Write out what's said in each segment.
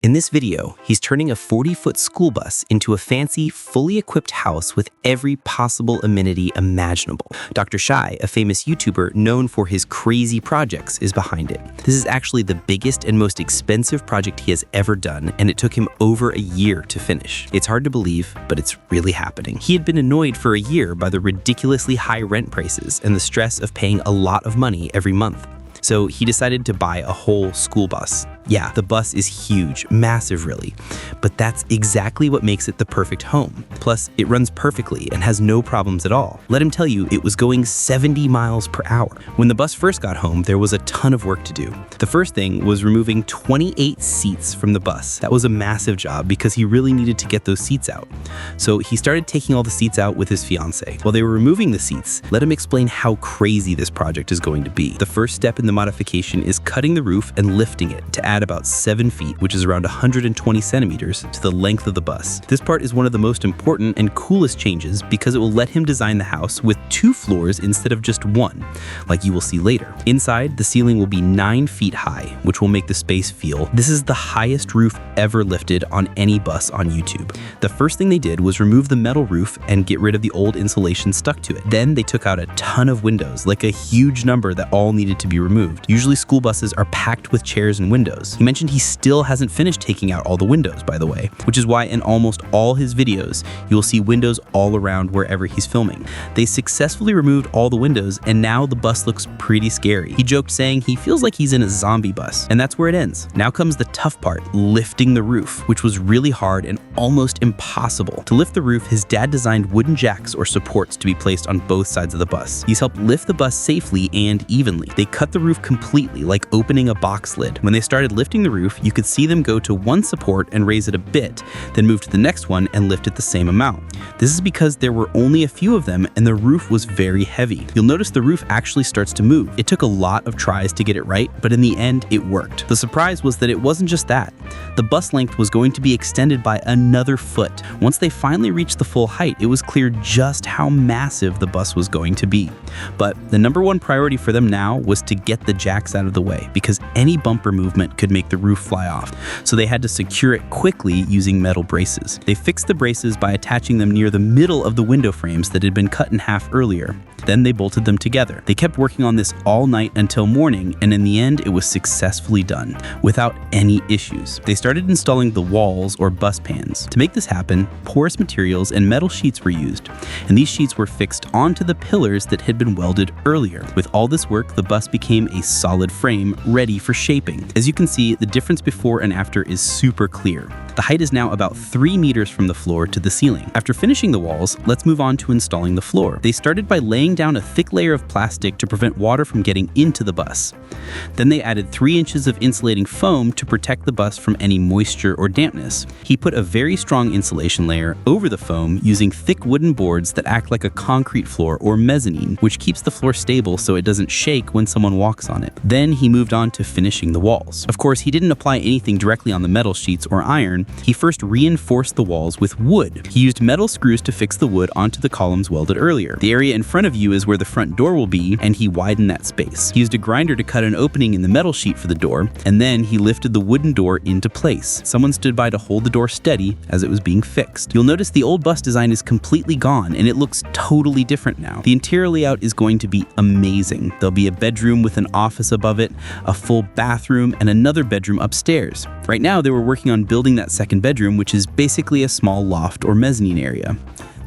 In this video, he's turning a 40-foot school bus into a fancy, fully equipped house with every possible amenity imaginable. Dr. Shai, a famous YouTuber known for his crazy projects, is behind it. This is actually the biggest and most expensive project he has ever done, and it took him over a year to finish. It's hard to believe, but it's really happening. He had been annoyed for a year by the ridiculously high rent prices and the stress of paying a lot of money every month. So he decided to buy a whole school bus. Yeah, the bus is huge, massive really, but that's exactly what makes it the perfect home. Plus, it runs perfectly and has no problems at all. Let him tell you, it was going 70 miles per hour. When the bus first got home, there was a ton of work to do. The first thing was removing 28 seats from the bus. That was a massive job because he really needed to get those seats out. So he started taking all the seats out with his fiance. While they were removing the seats, let him explain how crazy this project is going to be. The first step in the modification is cutting the roof and lifting it to add about 7 feet, which is around 120 centimeters, to the length of the bus. This part is one of the most important and coolest changes because it will let him design the house with 2 floors instead of just 1, like you will see later. Inside, the ceiling will be 9 feet high, which will make the space feel. This is the highest roof ever lifted on any bus on YouTube. The first thing they did was remove the metal roof and get rid of the old insulation stuck to it. Then they took out a ton of windows, like a huge number that all needed to be removed. Usually school buses are packed with chairs and windows. He mentioned he still hasn't finished taking out all the windows, by the way, which is why in almost all his videos, you will see windows all around wherever he's filming. They successfully removed all the windows, and now the bus looks pretty scary. He joked saying he feels like he's in a zombie bus, and that's where it ends. Now comes the tough part, lifting the roof, which was really hard and almost impossible. To lift the roof, his dad designed wooden jacks or supports to be placed on both sides of the bus. He's helped lift the bus safely and evenly. They cut the roof completely, like opening a box lid. When they started lifting the roof, you could see them go to one support and raise it a bit, then move to the next one and lift it the same amount. This is because there were only a few of them and the roof was very heavy. You'll notice the roof actually starts to move. It took a lot of tries to get it right, but in the end, it worked. The surprise was that it wasn't just that. The bus length was going to be extended by another foot. Once they finally reached the full height, it was clear just how massive the bus was going to be. But the number one priority for them now was to get the jacks out of the way, because any bumper movement could make the roof fly off. So they had to secure it quickly using metal braces. They fixed the braces by attaching them near the middle of the window frames that had been cut in half earlier. Then they bolted them together. They kept working on this all night until morning, and in the end, it was successfully done, without any issues. They started installing the walls or bus pans. To make this happen, porous materials and metal sheets were used, and these sheets were fixed onto the pillars that had been welded earlier. With all this work, the bus became a solid frame ready for shaping. As you can see, the difference before and after is super clear. The height is now about 3 meters from the floor to the ceiling. After finishing the walls, let's move on to installing the floor. They started by laying down a thick layer of plastic to prevent water from getting into the bus. Then they added 3 inches of insulating foam to protect the bus from any moisture or dampness. He put a very strong insulation layer over the foam using thick wooden boards that act like a concrete floor or mezzanine, which keeps the floor stable so it doesn't shake when someone walks on it. Then he moved on to finishing the walls. Of course, he didn't apply anything directly on the metal sheets or iron. He first reinforced the walls with wood. He used metal screws to fix the wood onto the columns welded earlier. The area in front of you is where the front door will be, and he widened that space. He used a grinder to cut an opening in the metal sheet for the door, and then he lifted the wooden door into place. Someone stood by to hold the door steady as it was being fixed. You'll notice the old bus design is completely gone, and it looks totally different now. The interior layout is going to be amazing. There'll be a bedroom with an office above it, a full bathroom, and another bedroom upstairs. Right now, they were working on building that second bedroom, which is basically a small loft or mezzanine area.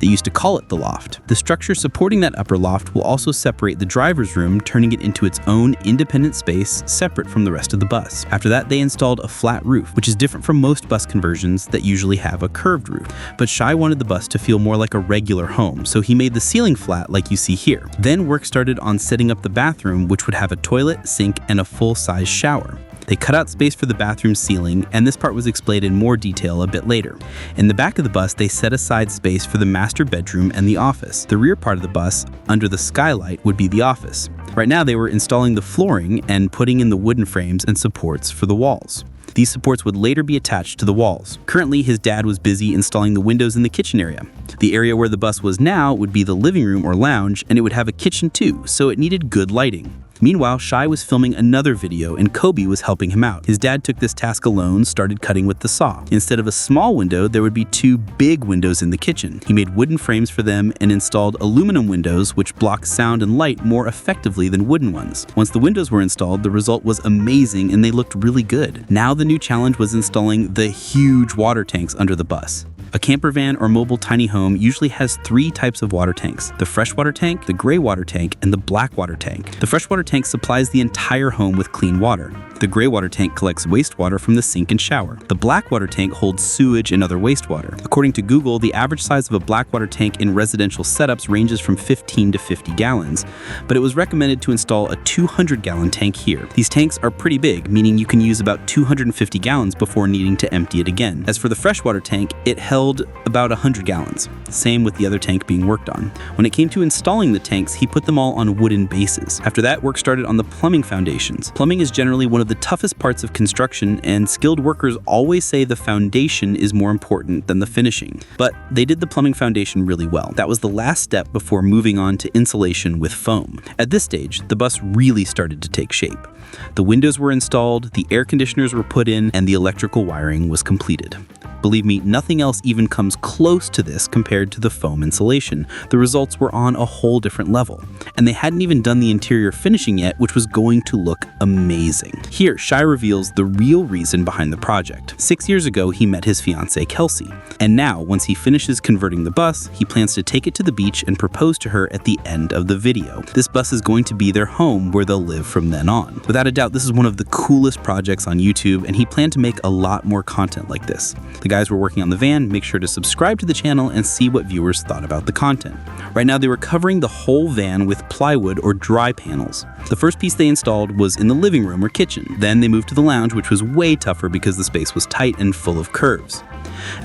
They used to call it the loft. The structure supporting that upper loft will also separate the driver's room, turning it into its own independent space separate from the rest of the bus. After that, they installed a flat roof, which is different from most bus conversions that usually have a curved roof. But Shai wanted the bus to feel more like a regular home, so he made the ceiling flat like you see here. Then work started on setting up the bathroom, which would have a toilet, sink, and a full-size shower. They cut out space for the bathroom ceiling, and this part was explained in more detail a bit later. In the back of the bus, they set aside space for the master bedroom and the office. The rear part of the bus, under the skylight, would be the office. Right now, they were installing the flooring and putting in the wooden frames and supports for the walls. These supports would later be attached to the walls. Currently, his dad was busy installing the windows in the kitchen area. The area where the bus was now would be the living room or lounge, and it would have a kitchen too, so it needed good lighting. Meanwhile, Shai was filming another video and Kobe was helping him out. His dad took this task alone, started cutting with the saw. Instead of a small window, there would be 2 big windows in the kitchen. He made wooden frames for them and installed aluminum windows which block sound and light more effectively than wooden ones. Once the windows were installed, the result was amazing and they looked really good. Now the new challenge was installing the huge water tanks under the bus. A camper van or mobile tiny home usually has 3 types of water tanks: the freshwater tank, the gray water tank, and the black water tank. The freshwater tank supplies the entire home with clean water. The gray water tank collects wastewater from the sink and shower. The black water tank holds sewage and other wastewater. According to Google, the average size of a black water tank in residential setups ranges from 15 to 50 gallons, but it was recommended to install a 200-gallon tank here. These tanks are pretty big, meaning you can use about 250 gallons before needing to empty it again. As for the freshwater tank, it held about 100 gallons. Same with the other tank being worked on. When it came to installing the tanks, he put them all on wooden bases. After that, work started on the plumbing foundations. Plumbing is generally one of the toughest parts of construction, and skilled workers always say the foundation is more important than the finishing. But they did the plumbing foundation really well. That was the last step before moving on to insulation with foam. At this stage, the bus really started to take shape. The windows were installed, the air conditioners were put in, and the electrical wiring was completed. Believe me, nothing else even comes close to this compared to the foam insulation. The results were on a whole different level. And they hadn't even done the interior finishing yet, which was going to look amazing. Here, Shai reveals the real reason behind the project. 6 years ago, he met his fiancée, Kelsey. And now, once he finishes converting the bus, he plans to take it to the beach and propose to her at the end of the video. This bus is going to be their home where they'll live from then on. Without a doubt, this is one of the coolest projects on YouTube, and he planned to make a lot more content like this. The guys were working on the van. Make sure to subscribe to the channel and see what viewers thought about the content. Right now, they were covering the whole van with plywood or dry panels. The first piece they installed was in the living room or kitchen. Then they moved to the lounge, which was way tougher because the space was tight and full of curves.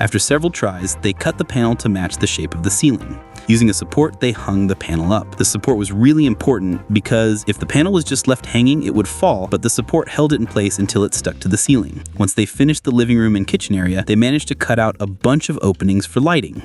After several tries, they cut the panel to match the shape of the ceiling. Using a support, they hung the panel up. The support was really important because if the panel was just left hanging, it would fall, but the support held it in place until it stuck to the ceiling. Once they finished the living room and kitchen area, they managed to cut out a bunch of openings for lighting.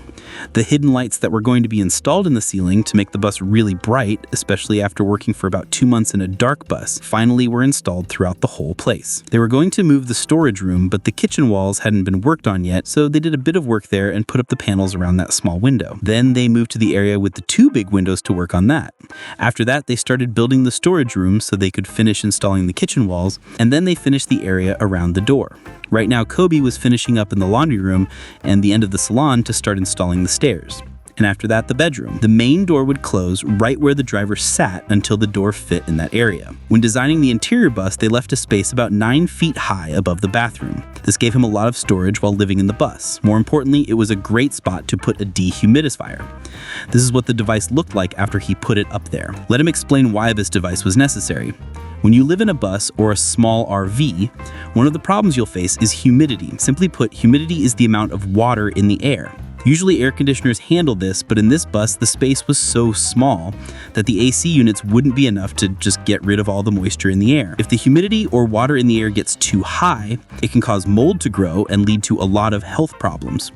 The hidden lights that were going to be installed in the ceiling to make the bus really bright, especially after working for about 2 months in a dark bus, finally were installed throughout the whole place. They were going to move the storage room, but the kitchen walls hadn't been worked on yet, so they did a bit of work there and put up the panels around that small window. Then they moved to the area with the 2 big windows to work on that. After that, they started building the storage room so they could finish installing the kitchen walls, and then they finished the area around the door. Right now, Kobe was finishing up in the laundry room and the end of the salon to start installing the stairs. And after that, the bedroom. The main door would close right where the driver sat until the door fit in that area. When designing the interior bus, they left a space about 9 feet high above the bathroom. This gave him a lot of storage while living in the bus. More importantly, it was a great spot to put a dehumidifier. This is what the device looked like after he put it up there. Let him explain why this device was necessary. When you live in a bus or a small RV, one of the problems you'll face is humidity. Simply put, humidity is the amount of water in the air. Usually air conditioners handle this, but in this bus, the space was so small that the AC units wouldn't be enough to just get rid of all the moisture in the air. If the humidity or water in the air gets too high, it can cause mold to grow and lead to a lot of health problems.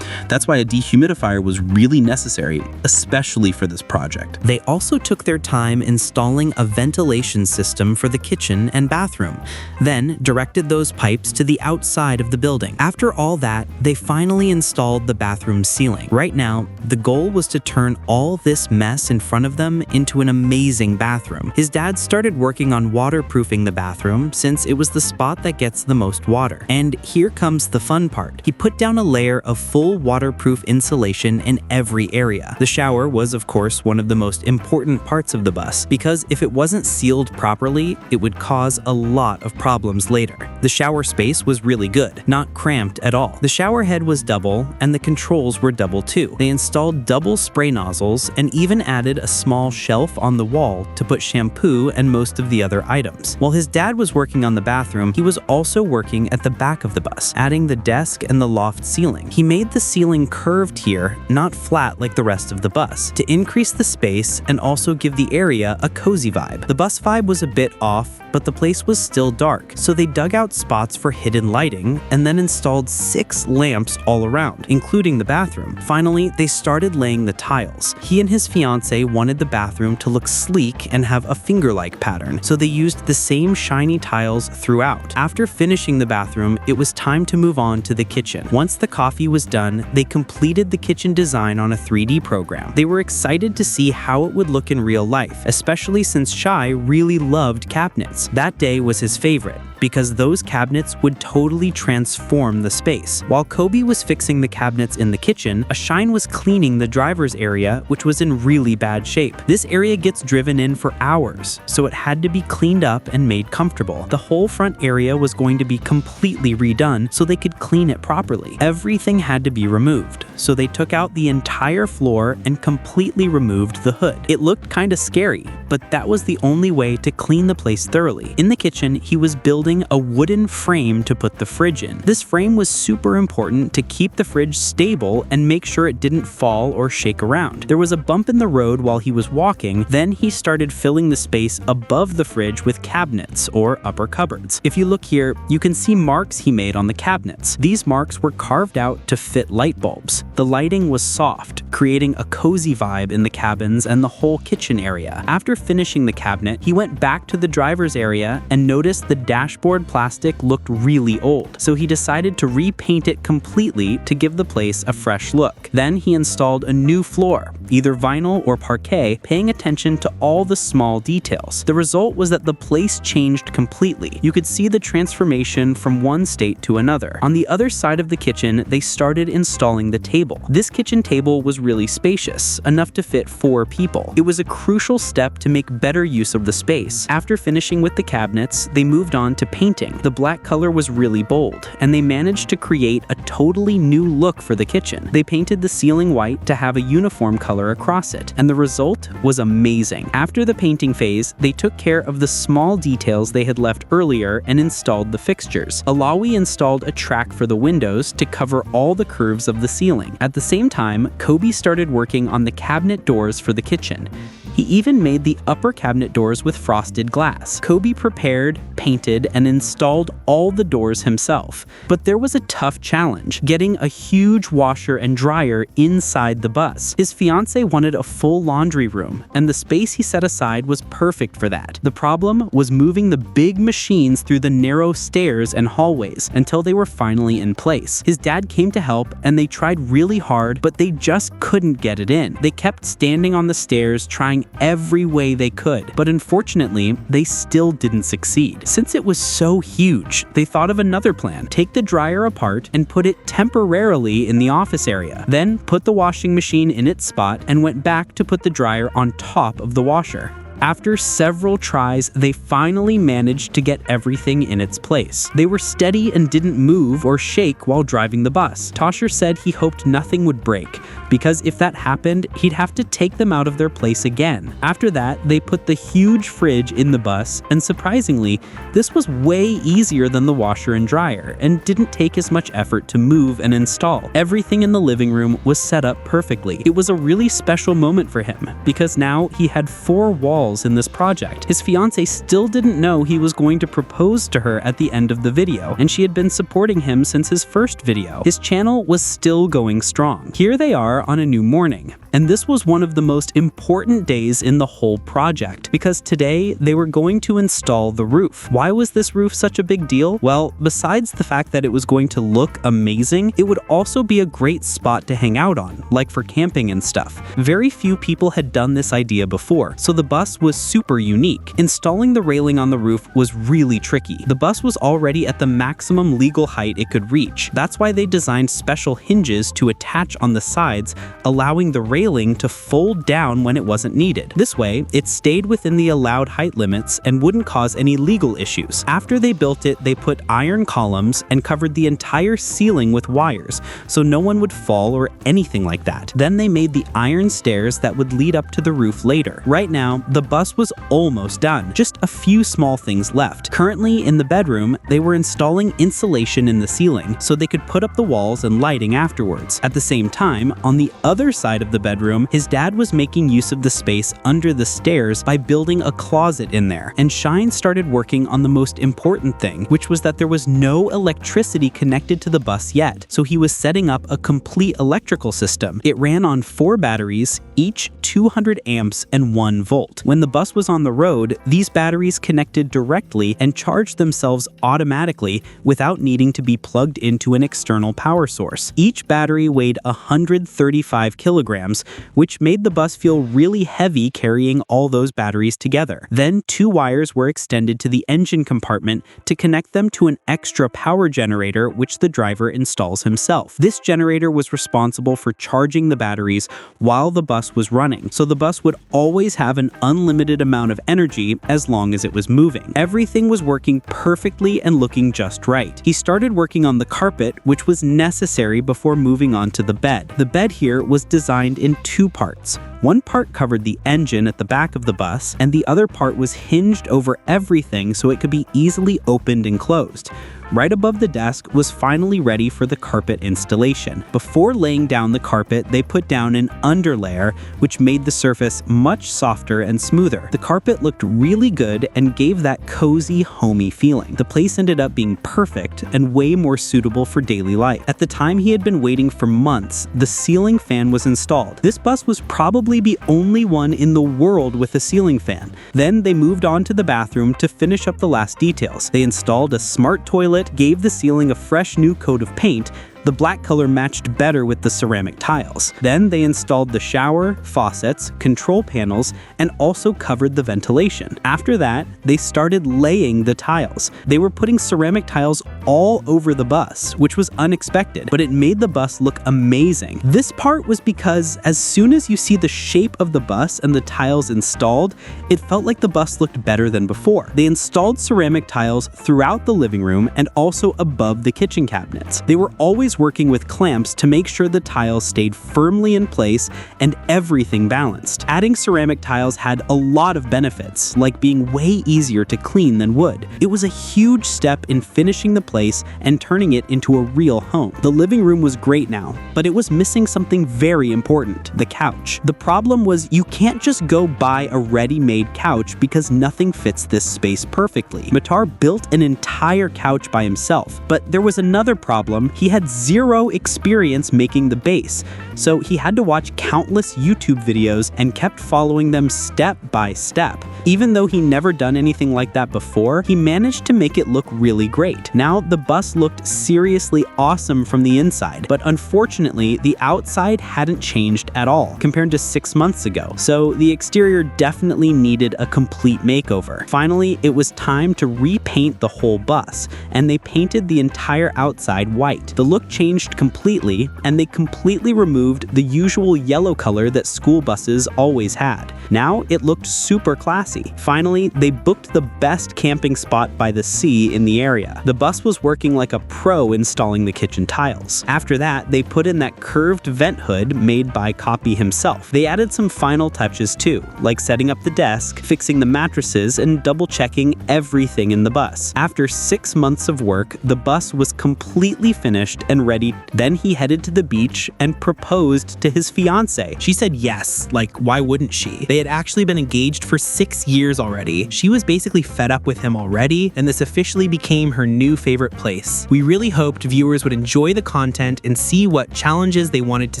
That's why a dehumidifier was really necessary, especially for this project. They also took their time installing a ventilation system for the kitchen and bathroom, then directed those pipes to the outside of the building. After all that, they finally installed the bathroom ceiling. Right now, the goal was to turn all this mess in front of them into an amazing bathroom. His dad started working on waterproofing the bathroom since it was the spot that gets the most water. And here comes the fun part. He put down a layer of full waterproof insulation in every area. The shower was, of course, one of the most important parts of the bus because if it wasn't sealed properly, it would cause a lot of problems later. The shower space was really good, not cramped at all. The shower head was double and the controls were double too. They installed double spray nozzles and even added a small shelf on the wall to put shampoo and most of the other items. While his dad was working on the bathroom, he was also working at the back of the bus, adding the desk and the loft ceiling. He made the ceiling curved here, not flat like the rest of the bus, to increase the space and also give the area a cozy vibe. The bus vibe was a bit off but the place was still dark, so they dug out spots for hidden lighting and then installed 6 lamps all around, including the bathroom. Finally, they started laying the tiles. He and his fiancée wanted the bathroom to look sleek and have a finger-like pattern, so they used the same shiny tiles throughout. After finishing the bathroom, it was time to move on to the kitchen. Once the coffee was done, they completed the kitchen design on a 3D program. They were excited to see how it would look in real life, especially since Shai really loved cabinets. That day was his favorite, because those cabinets would totally transform the space. While Kobe was fixing the cabinets in the kitchen, Ashine was cleaning the driver's area, which was in really bad shape. This area gets driven in for hours, so it had to be cleaned up and made comfortable. The whole front area was going to be completely redone so they could clean it properly. Everything had to be removed, so they took out the entire floor and completely removed the hood. It looked kinda scary, but that was the only way to clean the place thoroughly. In the kitchen, he was building a wooden frame to put the fridge in. This frame was super important to keep the fridge stable and make sure it didn't fall or shake around. There was a bump in the road while he was walking, then he started filling the space above the fridge with cabinets or upper cupboards. If you look here, you can see marks he made on the cabinets. These marks were carved out to fit light bulbs. The lighting was soft, creating a cozy vibe in the cabins and the whole kitchen area. After finishing the cabinet, he went back to the driver's area and noticed the dashboard plastic looked really old, so he decided to repaint it completely to give the place a fresh look. Then he installed a new floor, either vinyl or parquet, paying attention to all the small details. The result was that the place changed completely. You could see the transformation from one state to another. On the other side of the kitchen, they started installing the table. This kitchen table was really spacious, enough to fit 4 people. It was a crucial step to make better use of the space. After finishing with the cabinets, they moved on to painting. The black color was really bold, and they managed to create a totally new look for the kitchen. They painted the ceiling white to have a uniform color across it, and the result was amazing. After the painting phase, they took care of the small details they had left earlier and installed the fixtures. Alawi installed a track for the windows to cover all the curves of the ceiling. At the same time, Kobe started working on the cabinet doors for the kitchen. He even made the upper cabinet doors with frosted glass. Kobe prepared, painted, and installed all the doors himself. But there was a tough challenge, getting a huge washer and dryer inside the bus. His fiancée wanted a full laundry room, and the space he set aside was perfect for that. The problem was moving the big machines through the narrow stairs and hallways until they were finally in place. His dad came to help, and they tried really hard, but they just couldn't get it in. They kept standing on the stairs, trying every way they could, but unfortunately, they still didn't succeed. Since it was so huge, they thought of another plan. Take the dryer apart and put it temporarily in the office area. Then put the washing machine in its spot and went back to put the dryer on top of the washer. After several tries, they finally managed to get everything in its place. They were steady and didn't move or shake while driving the bus. Tosher said he hoped nothing would break, because if that happened, he'd have to take them out of their place again. After that, they put the huge fridge in the bus, and surprisingly, this was way easier than the washer and dryer, and didn't take as much effort to move and install. Everything in the living room was set up perfectly. It was a really special moment for him, because now he had 4 walls in this project. His fiancée still didn't know he was going to propose to her at the end of the video, and she had been supporting him since his first video. His channel was still going strong. Here they are on a new morning, and this was one of the most important days in the whole project, because today they were going to install the roof. Why was this roof such a big deal? Well, besides the fact that it was going to look amazing, it would also be a great spot to hang out on, like for camping and stuff. Very few people had done this idea before, so the bus was super unique. Installing the railing on the roof was really tricky. The bus was already at the maximum legal height it could reach. That's why they designed special hinges to attach on the sides, allowing the railing to fold down when it wasn't needed. This way, it stayed within the allowed height limits and wouldn't cause any legal issues. After they built it, they put iron columns and covered the entire ceiling with wires, so no one would fall or anything like that. Then they made the iron stairs that would lead up to the roof later. Right now, the bus was almost done, just a few small things left. Currently, in the bedroom, they were installing insulation in the ceiling so they could put up the walls and lighting afterwards. At the same time, on the the other side of the bedroom, his dad was making use of the space under the stairs by building a closet in there. And Shine started working on the most important thing, which was that there was no electricity connected to the bus yet. So he was setting up a complete electrical system. It ran on 4 batteries, each 200 amps and 1 volt. When the bus was on the road, these batteries connected directly and charged themselves automatically without needing to be plugged into an external power source. Each battery weighed 135 kilograms, which made the bus feel really heavy carrying all those batteries together. Then 2 wires were extended to the engine compartment to connect them to an extra power generator which the driver installs himself. This generator was responsible for charging the batteries while the bus was running, so the bus would always have an unlimited amount of energy as long as it was moving. Everything was working perfectly and looking just right. He started working on the carpet, which was necessary before moving on to the bed. The bed here was designed in 2 parts. One part covered the engine at the back of the bus, and the other part was hinged over everything so it could be easily opened and closed. Right above the desk was finally ready for the carpet installation. Before laying down the carpet, they put down an underlayer, which made the surface much softer and smoother. The carpet looked really good and gave that cozy, homey feeling. The place ended up being perfect and way more suitable for daily life. At the time he had been waiting for months, the ceiling fan was installed. This bus was probably the only one in the world with a ceiling fan. Then they moved on to the bathroom to finish up the last details. They installed a smart toilet, gave the ceiling a fresh new coat of paint. The black color matched better with the ceramic tiles. Then they installed the shower, faucets, control panels, and also covered the ventilation. After that, they started laying the tiles. They were putting ceramic tiles all over the bus, which was unexpected, but it made the bus look amazing. This part was because as soon as you see the shape of the bus and the tiles installed, it felt like the bus looked better than before. They installed ceramic tiles throughout the living room and also above the kitchen cabinets. They were always working with clamps to make sure the tiles stayed firmly in place and everything balanced. Adding ceramic tiles had a lot of benefits, like being way easier to clean than wood. It was a huge step in finishing the place and turning it into a real home. The living room was great now, but it was missing something very important: the couch. The problem was you can't just go buy a ready-made couch because nothing fits this space perfectly. Matar built an entire couch by himself, but there was another problem. He had zero experience making the base, so he had to watch countless YouTube videos and kept following them step by step. Even though he never done anything like that before, he managed to make it look really great. Now the bus looked seriously awesome from the inside, but unfortunately the outside hadn't changed at all compared to 6 months ago, so the exterior definitely needed a complete makeover. Finally, it was time to repaint the whole bus, and they painted the entire outside white. The look changed completely, and they completely removed the usual yellow color that school buses always had. Now it looked super classy. Finally, they booked the best camping spot by the sea in the area. The bus was working like a pro installing the kitchen tiles. After that, they put in that curved vent hood made by Copy himself. They added some final touches too, like setting up the desk, fixing the mattresses, and double-checking everything in the bus. After 6 months of work, the bus was completely finished and ready. Then he headed to the beach and proposed to his fiancée. She said yes, like why wouldn't she? They had actually been engaged for 6 years already. She was basically fed up with him already, and this officially became her new favorite place. We really hoped viewers would enjoy the content and see what challenges they wanted to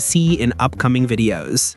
see in upcoming videos.